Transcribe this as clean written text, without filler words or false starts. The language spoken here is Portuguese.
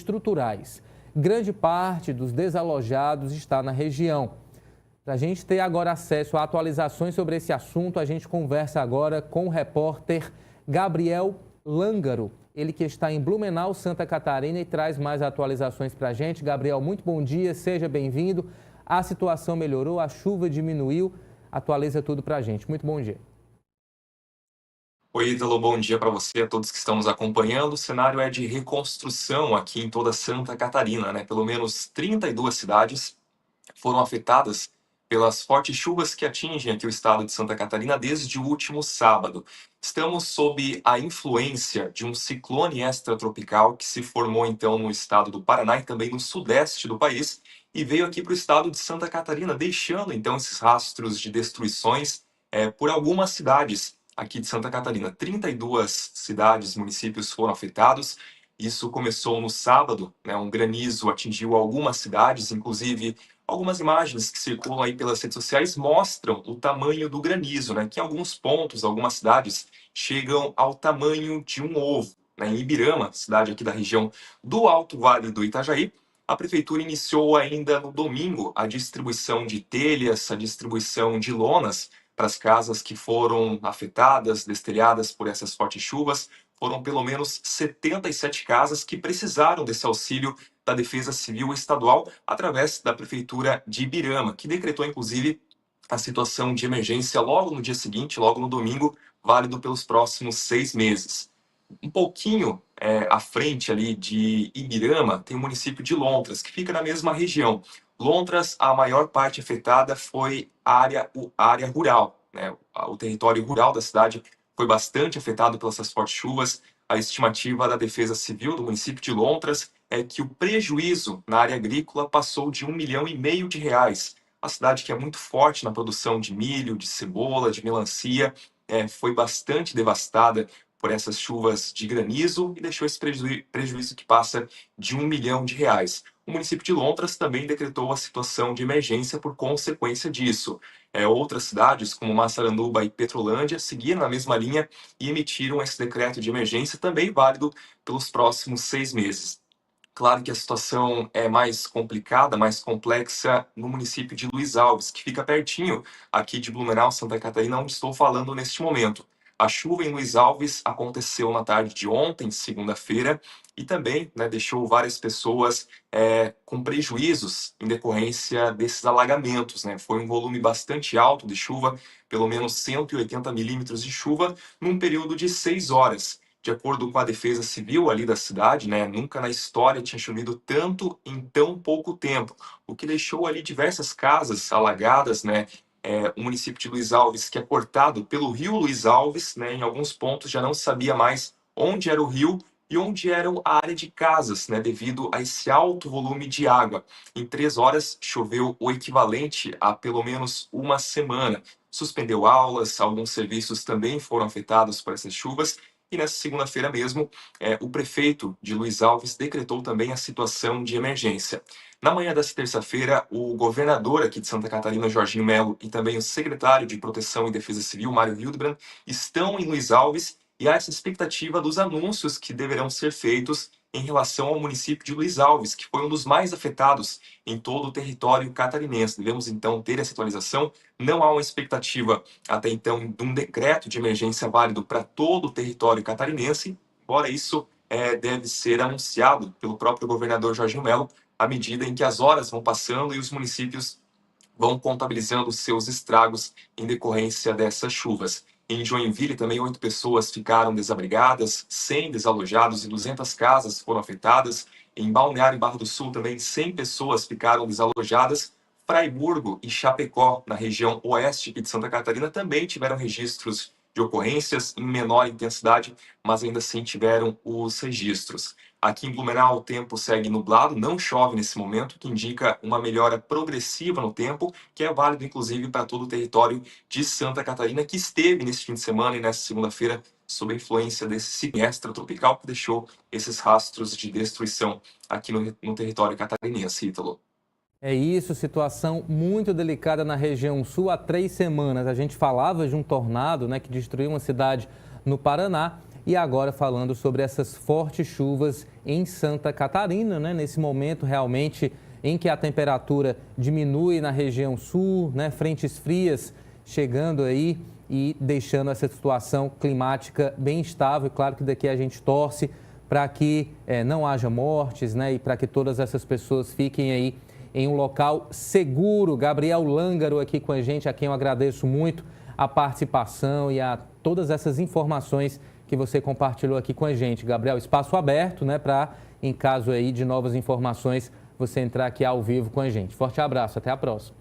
estruturais. Grande parte dos desalojados está na região. Para a gente ter agora acesso a atualizações sobre esse assunto, a gente conversa agora com o repórter Gabriel Lângaro. Ele que está em Blumenau, Santa Catarina, e traz mais atualizações para a gente. Gabriel, muito bom dia, seja bem-vindo. A situação melhorou, a chuva diminuiu. Atualiza tudo para a gente. Muito bom dia. Oi, Ítalo, bom dia para você, a todos que estão nos acompanhando. O cenário é de reconstrução aqui em toda Santa Catarina, né? Pelo menos 32 cidades foram afetadas pelas fortes chuvas que atingem aqui o estado de Santa Catarina desde o último sábado. Estamos sob a influência de um ciclone extratropical que se formou então no estado do Paraná e também no sudeste do país e veio aqui para o estado de Santa Catarina, deixando então esses rastros de destruições por algumas cidades aqui de Santa Catarina. 32 cidades, municípios foram afetados. Isso começou no sábado, né? Um granizo atingiu algumas cidades, inclusive algumas imagens que circulam aí pelas redes sociais mostram o tamanho do granizo, né? Que em alguns pontos, algumas cidades chegam ao tamanho de um ovo. Né? Em Ibirama, cidade aqui da região do Alto Vale do Itajaí, a prefeitura iniciou ainda no domingo a distribuição de telhas, a distribuição de lonas para as casas que foram afetadas, destelhadas por essas fortes chuvas. Foram pelo menos 77 casas que precisaram desse auxílio da Defesa Civil Estadual através da Prefeitura de Ibirama, que decretou, inclusive, a situação de emergência logo no dia seguinte, logo no domingo, válido pelos próximos 6 meses. Um pouquinho à frente ali de Ibirama, tem o município de Lontras, que fica na mesma região. Lontras, a maior parte afetada foi a área rural, né? O território rural da cidade foi bastante afetado pelas fortes chuvas. A estimativa da Defesa Civil do município de Lontras é que o prejuízo na área agrícola passou de R$ 1,5 milhão. A cidade, que é muito forte na produção de milho, de cebola, de melancia, foi bastante devastada por essas chuvas de granizo e deixou esse prejuízo que passa de R$ 1 milhão. O município de Lontras também decretou a situação de emergência por consequência disso. Outras cidades, como Massaranduba e Petrolândia, seguiram na mesma linha e emitiram esse decreto de emergência, também válido pelos próximos 6 meses. Claro que a situação é mais complicada, mais complexa no município de Luiz Alves, que fica pertinho aqui de Blumenau, Santa Catarina, onde estou falando neste momento. A chuva em Luiz Alves aconteceu na tarde de ontem, segunda-feira, e também, né, deixou várias pessoas com prejuízos em decorrência desses alagamentos. Né? Foi um volume bastante alto de chuva, pelo menos 180 milímetros de chuva, num período de 6 horas. De acordo com a Defesa Civil ali da cidade, né, nunca na história tinha chovido tanto em tão pouco tempo, o que deixou ali diversas casas alagadas, né? O município de Luiz Alves, que é cortado pelo rio Luiz Alves, né, em alguns pontos já não sabia mais onde era o rio e onde era a área de casas, né, devido a esse alto volume de água. Em 3 horas, choveu o equivalente a pelo menos uma semana. Suspendeu aulas, alguns serviços também foram afetados por essas chuvas. E nessa segunda-feira mesmo, o prefeito de Luiz Alves decretou também a situação de emergência. Na manhã dessa terça-feira, o governador aqui de Santa Catarina, Jorginho Melo, e também o secretário de Proteção e Defesa Civil, Mário Hildebrand, estão em Luiz Alves e há essa expectativa dos anúncios que deverão ser feitos em relação ao município de Luiz Alves, que foi um dos mais afetados em todo o território catarinense. Devemos, então, ter essa atualização. Não há uma expectativa, até então, de um decreto de emergência válido para todo o território catarinense, embora isso deve ser anunciado pelo próprio governador Jorginho Melo à medida em que as horas vão passando e os municípios vão contabilizando seus estragos em decorrência dessas chuvas. Em Joinville, também 8 pessoas ficaram desabrigadas, 100 desalojados e 200 casas foram afetadas. Em Balneário e Barra do Sul, também 100 pessoas ficaram desalojadas. Fraiburgo e Chapecó, na região oeste de Santa Catarina, também tiveram registros de ocorrências em menor intensidade, mas ainda assim tiveram os registros. Aqui em Blumenau, o tempo segue nublado, não chove nesse momento, o que indica uma melhora progressiva no tempo, que é válido inclusive para todo o território de Santa Catarina, que esteve nesse fim de semana e nessa segunda-feira sob a influência desse ciclone extratropical que deixou esses rastros de destruição aqui no território catarinense, Ítalo. É isso, situação muito delicada na região sul. Há 3 semanas a gente falava de um tornado, né, que destruiu uma cidade no Paraná. E agora falando sobre essas fortes chuvas em Santa Catarina, né? Nesse momento realmente em que a temperatura diminui na região sul, né? Frentes frias chegando aí e deixando essa situação climática bem estável. Claro que daqui a gente torce para que não haja mortes, né? E para que todas essas pessoas fiquem aí em um local seguro. Gabriel Lângaro aqui com a gente, a quem eu agradeço muito a participação e a todas essas informações que você compartilhou aqui com a gente. Gabriel, espaço aberto, né, para, em caso aí de novas informações, você entrar aqui ao vivo com a gente. Forte abraço, até a próxima.